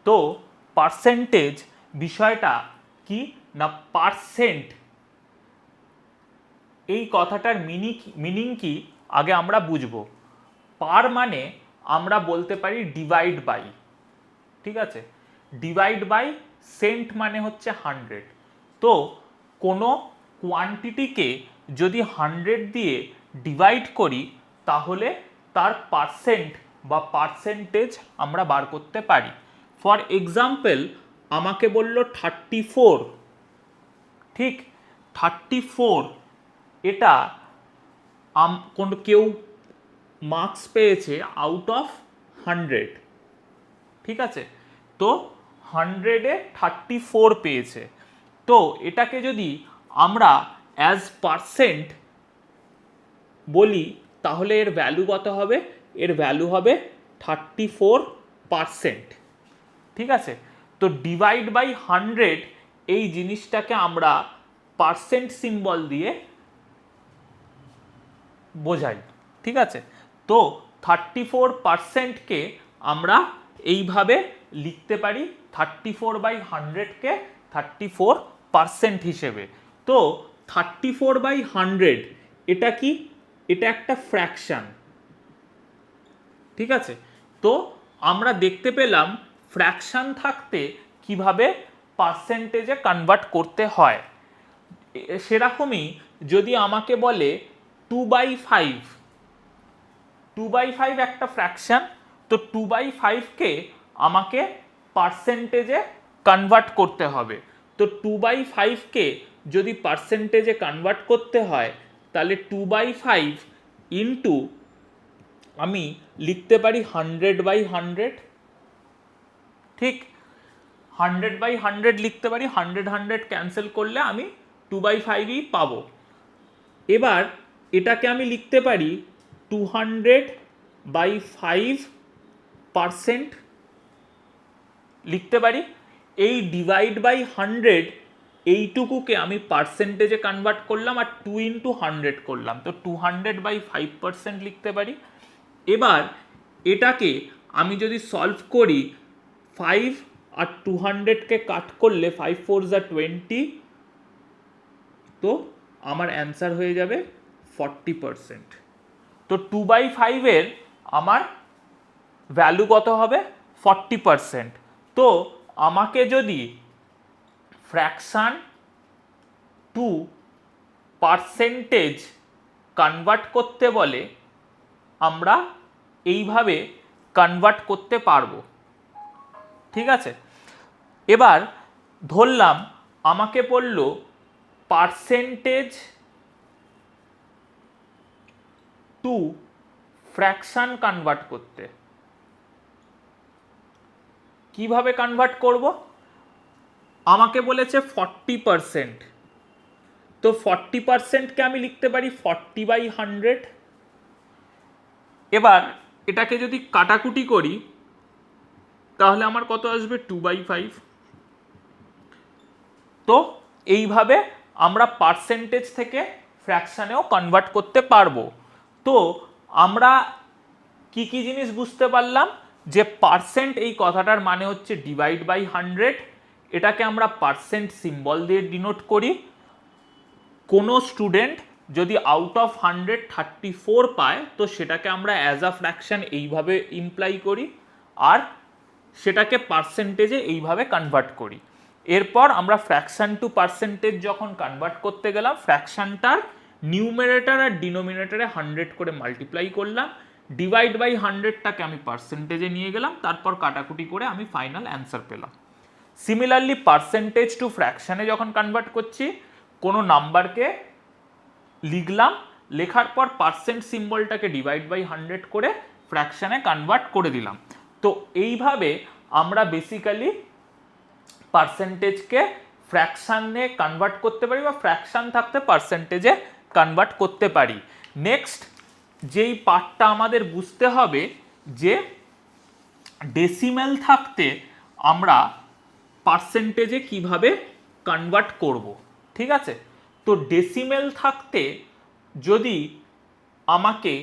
তো পার্সেন্টেজ বিষয়টা কি না, পার্সেন্ট এই কথাটার মিনিং কি আগে আমরা বুঝবো। পার মানে আমরা বলতে পারি ডিভাইড বাই, ঠিক আছে, ডিভাইড বাই সেন্ট মানে হচ্ছে 100। তো কোনো কোয়ান্টিটিকে যদি 100 দিয়ে ডিভাইড করি তাহলে তার পার্সেন্ট বা পার্সেন্টেজ আমরা বার করতে পারি। ফর এক্সাম্পল আমাকে বলল 34, ঠিক, 34 এটা কেউ মার্কস পেয়েছে আউট অফ 100, ঠিক আছে, তো 100-এ 34 পেয়েছে। তো এটাকে যদি আমরা অ্যাজ পার্সেন্ট বলি তাহলে এর ভ্যালু কত হবে? এর ভ্যালু হবে 34%, ঠিক আছে। তো ডিভাইড বাই 100 এই জিনিসটাকে আমরা পার্সেন্ট সিম্বল দিয়ে বোঝাই, ঠিক আছে। তো 34%কে আমরা এইভাবে লিখতে পারি, 34/100-কে 34% হিসেবে। তো 34/100 এটা কি? এটা একটা ফ্র্যাকশন, ঠিক আছে। তো আমরা দেখতে পেলাম ফ্র্যাকশন থাকতে কিভাবে পার্সেন্টেজে কনভার্ট করতে হয়। সেরকমই যদি আমাকে বলে 2/5, 2/5 একটা ফ্র্যাকশন, তো 2/5-কে আমাকে পার্সেন্টেজে কনভার্ট করতে হবে। তো 2/5-কে যদি পার্সেন্টেজে কনভার্ট করতে হয় তাহলে 2/5 ইন্টু আমি লিখতে পারি 100/100, ঠিক, 100/100 লিখতে পারি, 100 ক্যান্সেল করলে আমি 2/5ই পাবো। এবার এটাকে আমি লিখতে পারি 200/5% লিখতে পারি। এই ডিভাইড বাই 100 এইটুকুকে আমি পার্সেন্টেজে কনভার্ট করলাম আর 2 × 100 করলাম, তো 200/5% লিখতে পারি। এবার এটাকে আমি যদি সলভ করি 5 আর 200-কে কাট করলে 5 4 20, তো আমার অ্যান্সার হয়ে যাবে 40%। তো 2/5-এর আমার ভ্যালু কত হবে? 40%। তো আমাকে যদি ফ্র্যাকশন টু পার্সেন্টেজ কনভার্ট করতে বলে আমরা এইভাবে কনভার্ট করতে পারবো, ঠিক আছে। এবার ধরলাম আমাকে বলল পার্সেন্টেজ টু ফ্র্যাকশন কনভার্ট করতে। কিভাবে কনভার্ট করব? আমাকে বলেছে 40%, তো 40%-কে আমি লিখতে পারি 40/100। এবার এটাকে যদি কাটাকুটি করি তাহলে আমার কত আসবে? 2/5। তো এইভাবে আমরা পার্সেন্টেজ থেকে ফ্র্যাকশানেও কনভার্ট করতে পারবো। তো আমরা কি কি জিনিস বুঝতে পারলাম? যে পার্সেন্ট এই কথাটার মানে হচ্ছে ডিভাইড বাই 100, এটাকে আমরা পার্সেন্ট সিম্বল দিয়ে ডিনোট করি। কোনো স্টুডেন্ট যদি আউট অফ 100 34 পায় তো সেটাকে আমরা অ্যাজ আ ফ্র্যাকশন এইভাবে ইমপ্লাই করি আর সেটাকে পার্সেন্টেজে এইভাবে কনভার্ট করি। এরপর আমরা ফ্র্যাকশন টু পার্সেন্টেজ যখন কনভার্ট করতে গেলাম ফ্র্যাকশনটার নিউমারেটর আর ডিনোমিনেটরে 100 করে মাল্টিপ্লাই করলাম, ডিভাইড বাই 100-টাকে আমি পার্সেন্টেজে নিয়ে গেলাম, তারপর কাটাকুটি করে আমি ফাইনাল অ্যান্সার পেলাম। সিমিলারলি পার্সেন্টেজ টু ফ্র্যাকশনে যখন কনভার্ট করছি কোনো নাম্বারকে লিখলাম, লেখার পর পার্সেন্ট সিম্বলটাকে ডিভাইড বাই 100 করে ফ্র্যাকশনে কনভার্ট করে দিলাম। তো এইভাবে আমরা বেসিক্যালি পার্সেন্টেজকে ফ্র্যাকশনে কনভার্ট করতে পারি বা ফ্র্যাকশন থাকতে পার্সেন্টেজে কনভার্ট করতে পারি। নেক্সট যেই পার্টটা আমাদের বুঝতে হবে যে ডেসিমেল থাকতে আমরা পার্সেন্টেজে কিভাবে কনভার্ট করব, ঠিক আছে। তো ডেসিমেল থাকতে যদি আমাকে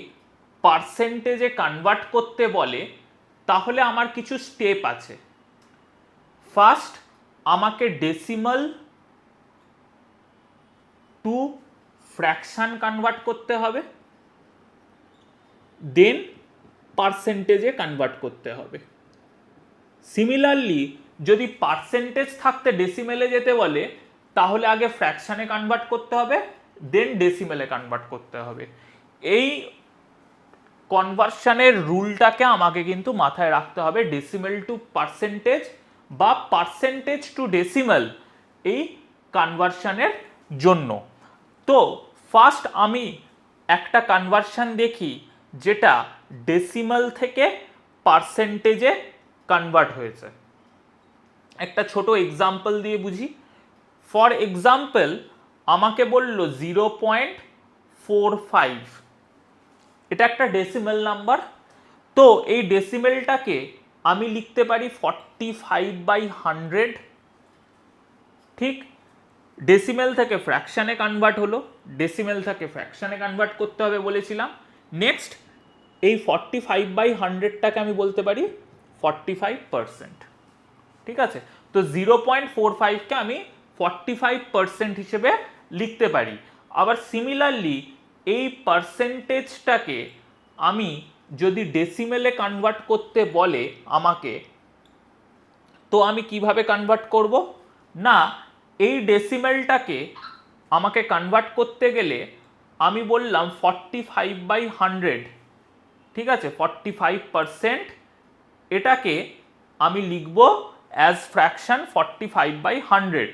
পার্সেন্টেজে কনভার্ট করতে বলে তাহলে আমার কিছু স্টেপ আছে। ফার্স্ট আমাকে ডেসিমাল টু ফ্র্যাকশন কনভার্ট করতে হবে, দেন পার্সেন্টেজে কনভার্ট করতে হবে। সিমিলারলি যদি পার্সেন্টেজ থাকতে ডেসিমেলে যেতে বলে তাহলে আগে ফ্র্যাকশনে কনভার্ট করতে হবে, দেন ডেসিমেলে কনভার্ট করতে হবে। এই কনভার্সনের রুলটাকে আমাকে কিন্তু মাথায় রাখতে হবে, ডেসিমেল টু পার্সেন্টেজ বা পার্সেন্টেজ টু ডেসিমেল এই কনভার্সনের জন্য। তো ফার্স্ট আমি একটা কনভার্সন দেখি যেটা ডেসিমাল থেকে পার্সেন্টেজে কনভার্ট হয়েছে। একটা ছোট এক্সাম্পল দিয়ে বুঝি। ফর এক্সাম্পল আমাকে বলল 0.45, এটা একটা ডেসিমেল নাম্বার। তো এই ডেসিমেলটাকে আমি লিখতে পারি 45/100। ঠিক, ডেসিমেল থেকে ফ্র্যাকশনে কনভার্ট হলো, ডেসিমেল থেকে ফ্র্যাকশনে কনভার্ট করতে হবে বলেছিলাম। নেক্সট এই 45/100টাকে আমি বলতে পারি 45%। ঠিক আছে, তো 0.45কে আমি 45% হিসেবে লিখতে পারি। আবার সিমিলারলি এই পার্সেন্টেজটাকে আমি যদি ডেসিমেলে কনভার্ট করতে বলে আমাকে, তো আমি কিভাবে কনভার্ট করব না, এই ডেসিমেলটাকে আমাকে কনভার্ট করতে গেলে আমি বললাম 45/100, ঠিক আছে, 45%, এটাকে আমি লিখব অ্যাজ ফ্র্যাকশন 45/100।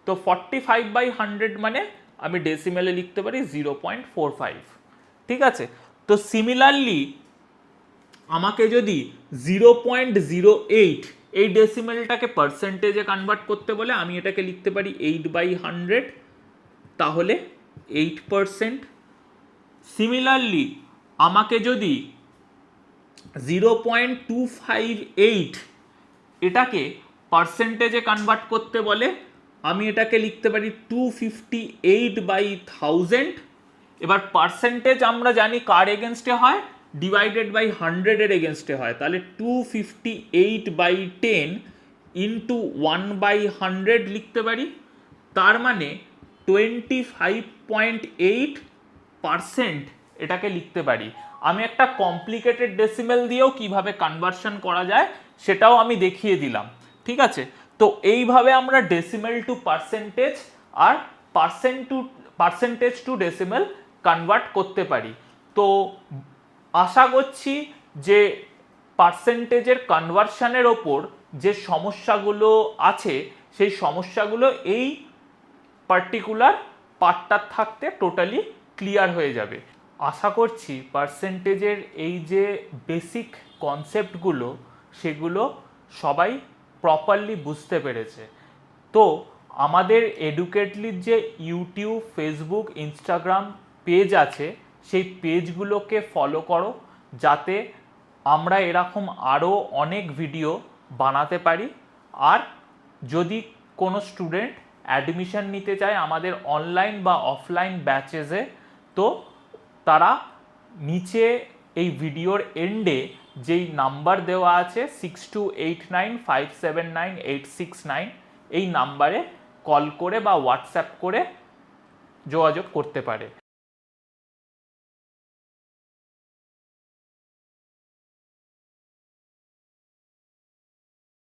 তো 45/100 মানে আমি ডেসিমেলে লিখতে পারি 0.45। ঠিক আছে, তো সিমিলারলি আমাকে যদি 0.08 এই ডেসিমেলটাকে পার্সেন্টেজে কনভার্ট করতে বলে আমি এটাকে লিখতে পারি 8/100, তাহলে 8%। সিমিলারলি আমাকে যদি 0.258 এটাকে পার্সেন্টেজে কনভার্ট করতে বলে আমি এটাকে লিখতে পারি 258/1000। এবার পার্সেন্টেজ আমরা জানি কার এগেনস্টে হয়, ডিভাইডেড বাই 100 এর এগেনস্টে হয়, তাহলে 258/10 ইন্টু 1/100 লিখতে পারি। তার মানে 25.8% এটাকে লিখতে পারি। আমি একটা কমপ্লিকেটেড ডেসিমেল দিয়েও কিভাবে কনভার্সন করা যায় সেটাও আমি দেখিয়ে দিলাম। ঠিক আছে, তো এইভাবে আমরা ডেসিমেল টু পার্সেন্টেজ আর পার্সেন্টেজ টু ডেসিমেল কনভার্ট করতে পারি। তো আশা করছি যে পার্সেন্টেজের কনভার্সনের ওপর যে সমস্যাগুলো আছে সেই সমস্যাগুলো এই পার্টিকুলার পার্টটার থাকতে টোটালি ক্লিয়ার হয়ে যাবে। আশা করছি পার্সেন্টেজের এই যে বেসিক কনসেপ্টগুলো সেগুলো সবাই প্রপারলি বুঝতে পেরেছে। তো আমাদের এডুকেটলির যে ইউটিউব, ফেসবুক, ইনস্টাগ্রাম পেজ আছে সেই পেজগুলোকে ফলো করো, যাতে আমরা এরকম আরও অনেক ভিডিও বানাতে পারি। আর যদি কোনো স্টুডেন্ট অ্যাডমিশন নিতে চায় আমাদের অনলাইন বা অফলাইন ব্যাচেসে, তো তারা নিচে এই ভিডিওর এন্ডে যেই নাম্বার দেওয়া আছে 6289579869 এই নাম্বারে কল করে বা হোয়াটসঅ্যাপ করে যোগাযোগ করতে পারে।